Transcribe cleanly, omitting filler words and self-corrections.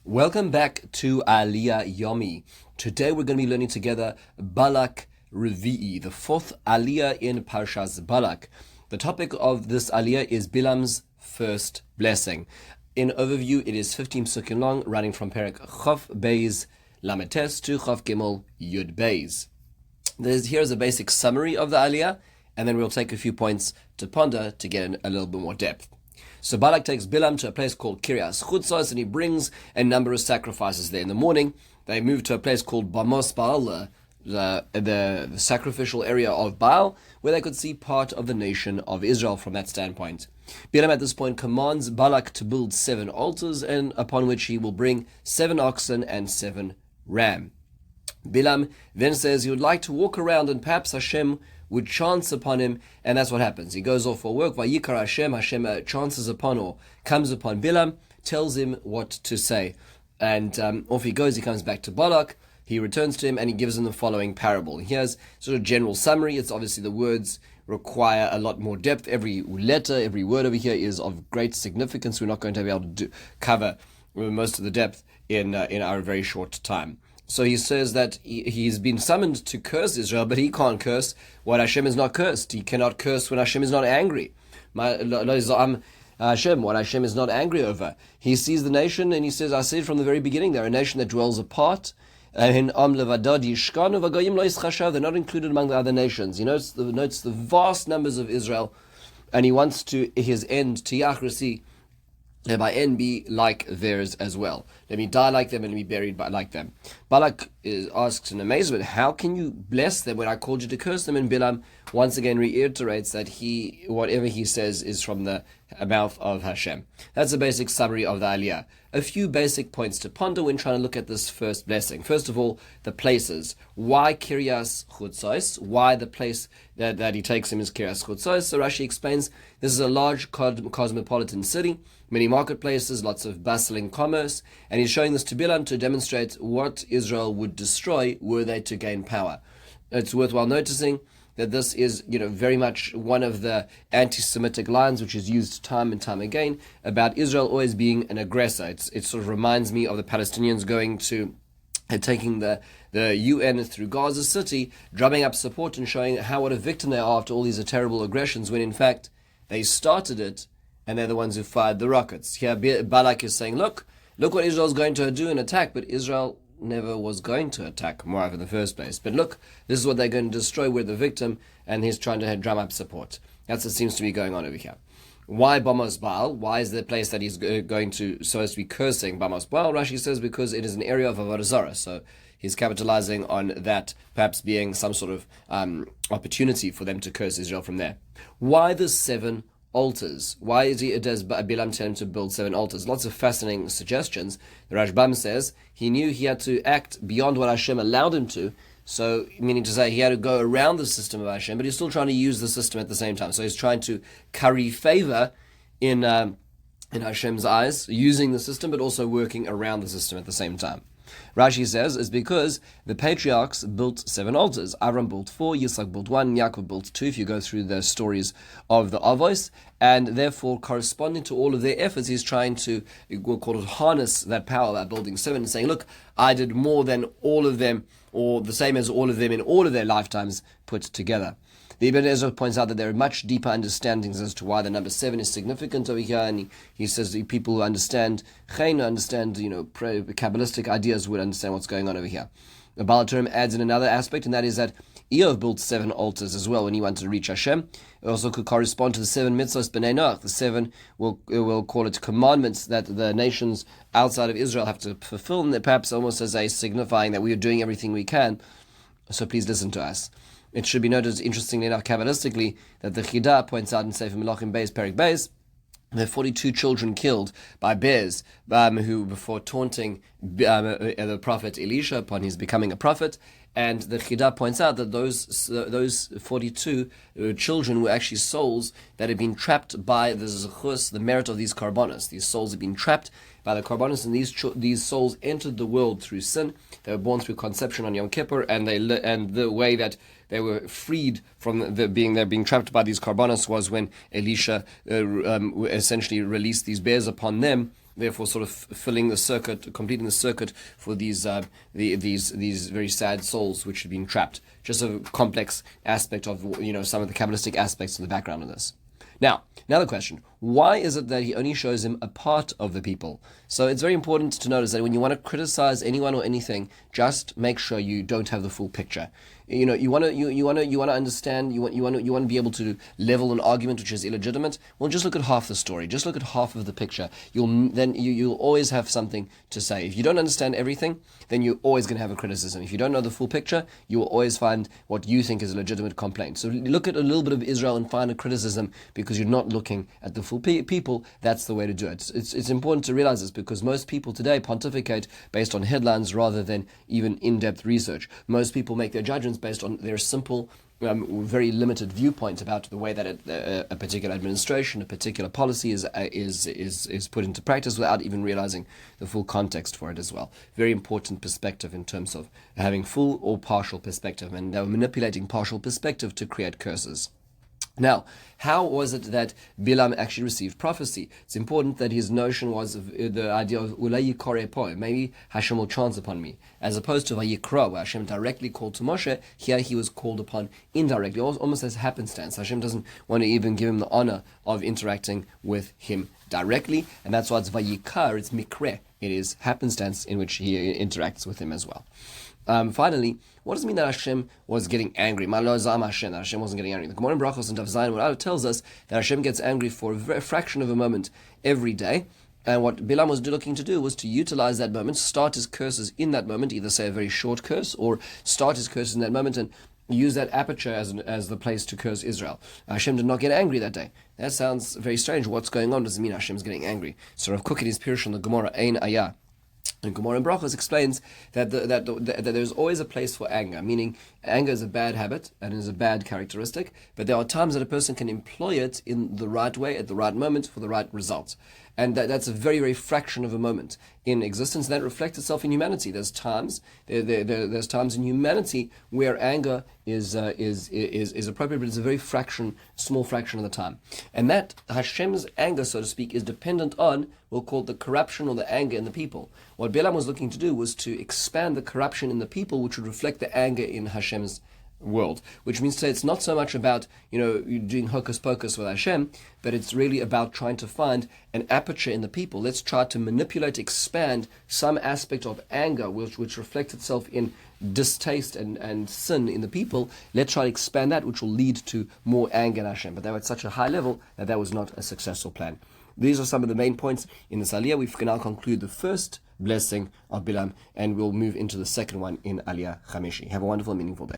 Welcome back to Aliya Yomi. Today we're going to be learning together Balak Revi'i, the fourth Aliya in Parshas Balak. The topic of this Aliya is Bilaam's first blessing. In overview, it is 15 psukim long, running from Perek Chof Beis Lametes to Chof Gimel Yud Beis. Here's a basic summary of the Aliya, and then we'll take a few points to ponder to get in a little bit more depth. So Balak takes Bilaam to a place called Kiryas Chutzos, and he brings a number of sacrifices there. In the morning, they move to a place called Bamos Baal, the sacrificial area of Baal, where they could see part of the nation of Israel from that standpoint. Bilaam at this point commands Balak to build 7 altars, and upon which he will bring 7 oxen and 7 ram. Bilaam then says he would like to walk around and perhaps Hashem would chance upon him, and that's what happens. He goes off for work, Vayikar Hashem chances upon or comes upon Bilaam, tells him what to say. And off he goes, he comes back to Balak, he returns to him, and he gives him the following parable. Here's sort of general summary. It's obviously the words require a lot more depth. Every letter, every word over here is of great significance. We're not going to be able to cover most of the depth in our very short time. So he says that he's been summoned to curse Israel, but he can't curse what Hashem is not cursed. He cannot curse when Hashem is not angry. Hashem, what Hashem is not angry over. He sees the nation and he says, I said from the very beginning, they're a nation that dwells apart. They're not included among the other nations. He notes the vast numbers of Israel, and he wants to his end, Tiyachrisi, and by end be like theirs as well. Let me die like them and let me be buried like them. Balak asks in amazement, how can you bless them when I called you to curse them? And Bilaam once again reiterates that whatever he says is from the mouth of Hashem. That's a basic summary of the Aliyah. A few basic points to ponder when trying to look at this first blessing. First of all, the places. Why Kiryas Chutzos? Why the place that he takes him is Kiryas Chutzos? So Rashi explains this is a large cosmopolitan city, many marketplaces, lots of bustling commerce, and he's showing this to Bilaam to demonstrate what Israel would destroy were they to gain power. It's worthwhile noticing that this is, very much one of the anti-Semitic lines which is used time and time again about Israel always being an aggressor. It sort of reminds me of the Palestinians going to and taking the UN through Gaza City, drumming up support and showing what a victim they are after all these terrible aggressions, when in fact they started it and they're the ones who fired the rockets. Here Balak is saying, look what Israel's going to do and attack, but Israel never was going to attack Moab in the first place. But look, this is what they're going to destroy. We're the victim, and he's trying to drum up support. That's what seems to be going on over here. Why Bamos Baal? Why is the place that he's going to, so as to be cursing Bamos Baal? Rashi says because it is an area of Avodah Zarah. So he's capitalizing on that perhaps being some sort of opportunity for them to curse Israel from there. Why the 7 altars? Why does Bilaam tell him to build 7 altars? Lots of fascinating suggestions. The Rashbam says he knew he had to act beyond what Hashem allowed him to, so meaning to say he had to go around the system of Hashem, but he's still trying to use the system at the same time. So he's trying to curry favor in Hashem's eyes, using the system, but also working around the system at the same time. Rashi says it's because the patriarchs built 7 altars. Avram built 4, Yitzhak built 1, Yaakov built 2, if you go through the stories of the Avos, and therefore corresponding to all of their efforts, he's trying to, we'll call it, harness that power, that building 7, and saying, look, I did more than all of them, or the same as all of them in all of their lifetimes put together. The Ibn Ezra points out that there are much deeper understandings as to why the number 7 is significant over here, and he says that people who understand Kabbalistic ideas would understand what's going on over here. The Baal term adds in another aspect, and that is that Eov built 7 altars as well when he wanted to reach Hashem. It also could correspond to the 7 mitzvahs b'nei Noach. The 7, we'll call it commandments that the nations outside of Israel have to fulfill, and perhaps almost as a signifying that we are doing everything we can, so please listen to us. It should be noted, interestingly enough, Kabbalistically, that the Chidah points out in Sefer Melachim Beis, Perek Beis, there are 42 children killed by bears who, before taunting the prophet Elisha upon his becoming a prophet, and the Chidah points out that those 42 children were actually souls that had been trapped by the zechus, the merit of these karbonos. These souls had been trapped by the karbonos, and these souls entered the world through sin. They were born through conception on Yom Kippur, and the way that they were freed from being trapped by these karbonos was when Elisha essentially released these bears upon them, therefore sort of filling the circuit, completing the circuit for these very sad souls which have been trapped. Just a complex aspect of some of the Kabbalistic aspects in the background of this. Now, another question. Why is it that he only shows him a part of the people? So it's very important to notice that when you want to criticize anyone or anything, just make sure you don't have the full picture. You want to understand. You want to be able to level an argument which is illegitimate. Well, just look at half the story. Just look at half of the picture. You'll always have something to say. If you don't understand everything, then you're always going to have a criticism. If you don't know the full picture, you will always find what you think is a legitimate complaint. So look at a little bit of Israel and find a criticism because you're not looking at the full people. That's the way to do it. It's important to realize this because most people today pontificate based on headlines rather than even in-depth research. Most people make their judgments based on their simple, very limited viewpoint about the way that a particular administration, a particular policy is put into practice without even realizing the full context for it as well. Very important perspective in terms of having full or partial perspective, and they were manipulating partial perspective to create curses. Now, how was it that Bilaam actually received prophecy? It's important that his notion was the idea of Ulai Kore Po, maybe Hashem will chance upon me, as opposed to Vayikra, where Hashem directly called to Moshe. Here he was called upon indirectly, almost as happenstance. Hashem doesn't want to even give him the honor of interacting with him directly, and that's why it's Vayikar, it's Mikre. It is happenstance in which he interacts with him as well. Finally, what does it mean that Hashem was getting angry? That Hashem wasn't getting angry. The Gemara in Brachos and Daf Zayin tells us that Hashem gets angry for a fraction of a moment every day. And what Bilaam was looking to do was to utilize that moment, start his curses in that moment, either say a very short curse or start his curses in that moment and use that aperture as the place to curse Israel. Hashem did not get angry that day. That sounds very strange. What's going on? Does it mean Hashem's getting angry? So Rav Kook in his Pirush on the Gemara, Ein Ayah, and Gemara in Brachos explains that there's always a place for anger, meaning anger is a bad habit and is a bad characteristic, but there are times that a person can employ it in the right way, at the right moment, for the right result. And that's a very, very fraction of a moment in existence. That reflects itself in humanity. There's times in humanity where anger is appropriate, but it's a very small fraction of the time. And that Hashem's anger, so to speak, is dependent on, we'll call it the corruption or the anger in the people. What Bilaam was looking to do was to expand the corruption in the people, which would reflect the anger in Hashem's world, which means to say it's not so much about doing hocus pocus with Hashem, but it's really about trying to find an aperture in the people. Let's try to manipulate, expand some aspect of anger which reflects itself in distaste and sin in the people. Let's try to expand that, which will lead to more anger in Hashem. But they were at such a high level that was not a successful plan. These are some of the main points in this Aliya. We can now conclude the first blessing of Bilaam, and we'll move into the second one in Aliya Chameshi. Have a wonderful and meaningful day.